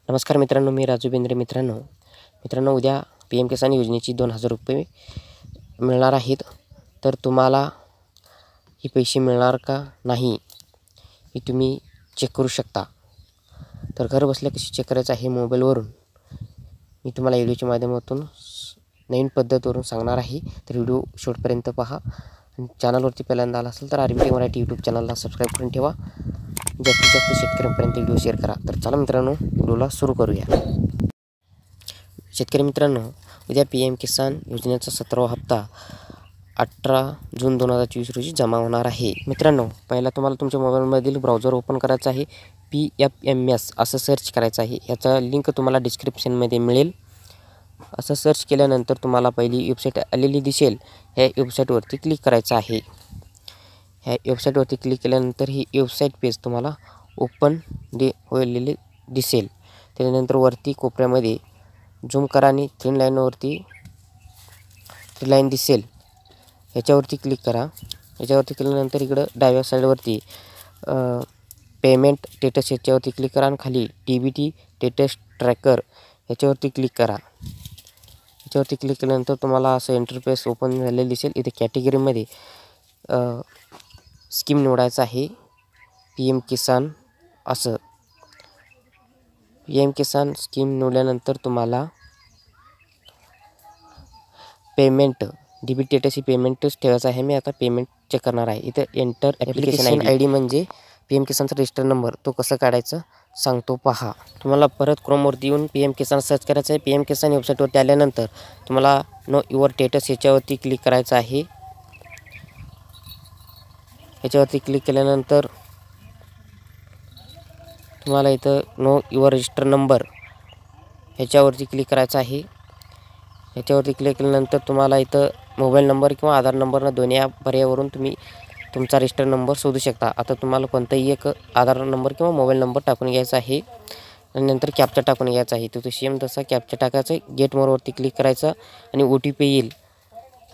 नमस्कार मित्रांनो, मी राजू बेंद्रे. मित्रांनो उद्या PM किसान योजनेची 2000 रुपये मिळणार आहेत. तर तुम्हाला हे पैसे मिळणार का नाही हे तुम्ही चेक करू शकता. तर घर बसल्या कशी चेक करायचं आहे मोबाईलवरून मी तुम्हाला व्हिडिओच्या माध्यमातून नवीन पद्धतीवरून सांगणार आहे. तर व्हिडिओ शेवटपर्यंत पहा. आणि चॅनलवरती पहिल्यांदा आला असेल तर RBT मराठी यूट्यूब चॅनलला सबस्क्राईब करून ठेवा. जास्तीत जास्त शेतकऱ्यांपर्यंत व्हिडिओ शेअर करा. तर चला मित्रांनो, व्हिडिओला सुरू करूया. शेतकरी मित्रांनो, उद्या PM किसान योजनेचा 17वा हप्ता 18 जून 2024 रोजी जमा होणार आहे. मित्रांनो, पहिला तुम्हाला तुमच्या मोबाईलमधील ब्राउझर ओपन करायचा आहे. PFMS असं सर्च करायचं आहे. याचा लिंक तुम्हाला डिस्क्रिप्शनमध्ये मिळेल. असं सर्च केल्यानंतर तुम्हाला पहिली वेबसाईट आलेली दिसेल. ह्या वेबसाईटवरती क्लिक करायचं आहे. ह्या वेबसाईटवरती क्लिक केल्यानंतर ही वेबसाईट पेज तुम्हाला ओपन होलेले दिसेल. त्यानंतर वरती कोपऱ्यामध्ये झूम करा आणि 3 लाईनवरती 3 लाईन दिसेल. ह्याच्यावरती क्लिक करा. ह्याच्यावरती केल्यानंतर इकडं डाव्या साईडवरती पेमेंट स्टेटस ह्याच्यावरती क्लिक करा आणि खाली DBT स्टेटस ट्रॅकर ह्याच्यावरती क्लिक करा. ह्याच्यावरती क्लिक केल्यानंतर तुम्हाला असं इंटरफेस ओपन झालेलं दिसेल. इथे कॅटेगरीमध्ये स्कीम निवडायचं आहे. PM किसान असं PM किसान स्कीम निवडल्यानंतर तुम्हाला पेमेंट DBT स्टेटस ही पेमेंटच ठेवायचं आहे. मी आता पेमेंट चेक करणार आहे. इथं एंटर ॲप्लिकेशन ID म्हणजे PM किसानचा रजिस्टर नंबर तो कसं काढायचं सांगतो पहा. तुम्हाला परत क्रोमवरती येऊन PM किसान सर्च करायचं आहे. PM किसान वेबसाईटवरती आल्यानंतर तुम्हाला नो युअर स्टेटस ह्याच्यावरती क्लिक करायचं आहे. ह्याच्यावरती क्लिक केल्यानंतर तुम्हाला इथं नो युअर रजिस्टर नंबर ह्याच्यावरती क्लिक करायचं आहे. ह्याच्यावरती क्लिक केल्यानंतर तुम्हाला इथं मोबाईल नंबर किंवा आधार नंबरनं दोन्ही पर्यायावरून तुम्ही तुमचा रजिस्टर नंबर शोधू शकता. आता तुम्हाला कोणताही एक आधार नंबर किंवा मोबाईल नंबर टाकून घ्यायचा आहे आणि नंतर कॅप्चा टाकून घ्यायचा आहे. तो सेम तसा कॅप्चा टाकायचा आहे. गेट मोरवरती क्लिक करायचं आणि OTP येईल.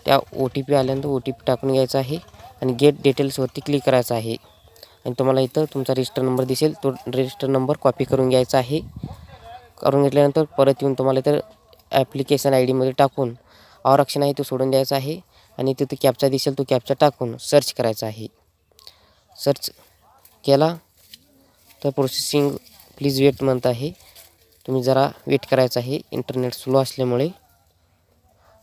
त्या OTP आल्यानंतर OTP टाकून घ्यायचा आहे आणि गेट डिटेल्सवरती क्लिक करायचं आहे. आणि तुम्हाला इथं तुमचा रजिस्टर नंबर दिसेल. तो रजिस्टर नंबर कॉपी करून घ्यायचा आहे. करून घेतल्यानंतर परत येऊन तुम्हाला इथं ॲप्लिकेशन IDमध्ये टाकून ऑप्शन आहे तो सोडून द्यायचा आहे आणि तिथे कॅप्चा दिसेल तो कॅप्चा टाकून सर्च करायचा आहे. सर्च केला तर प्रोसेसिंग प्लीज वेट म्हणत आहे. तुम्ही जरा वेट करायचं आहे इंटरनेट स्लो असल्यामुळे.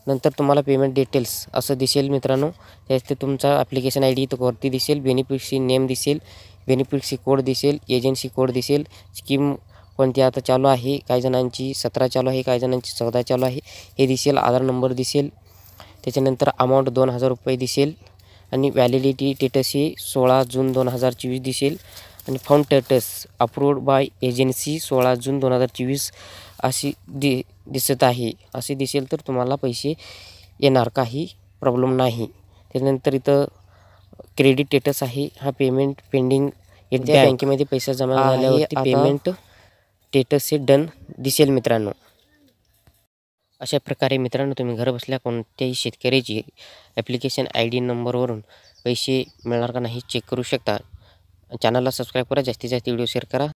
नंतर तुम्हाला पेमेंट डिटेल्स असं दिसेल मित्रांनो. त्यात तुमचा ॲप्लिकेशन ID तो वरती दिसेल. बेनिफिशरी नेम दिसेल. बेनिफिशरी कोड दिसेल. एजन्सी कोड दिसेल. स्कीम कोणती आता चालू आहे. काही जणांची 17 चालू आहे, काही जणांची 14 चालू आहे हे दिसेल. आधार नंबर दिसेल. त्याच्यानंतर अमाऊंट 2000 रुपये दिसेल आणि व्हॅलिडिटी स्टेटस ही 16 जून 2024 दिसेल आणि found status approved by agency 16 जून 2024 अशी दिसत आहे. असे दिसेल तर तुम्हाला पैसे येणार, काही प्रॉब्लेम नाही. त्यानंतर इथं क्रेडिट स्टेटस आहे. हा पेमेंट पेंडिंग त्या बँकेमध्ये पैसा जमा झाल्यावरती पेमेंट स्टेटस हे डन दिसेल मित्रांनो. अशा प्रकारे मित्रांनो तुम्ही घर बसल्या कोणत्याही शेतकऱ्याची ॲप्लिकेशन ID नंबरवरून पैसे मिळणार का नाही चेक करू शकता. चॅनलला सबस्क्राईब करा. जास्तीत जास्त व्हिडिओ शेअर करा.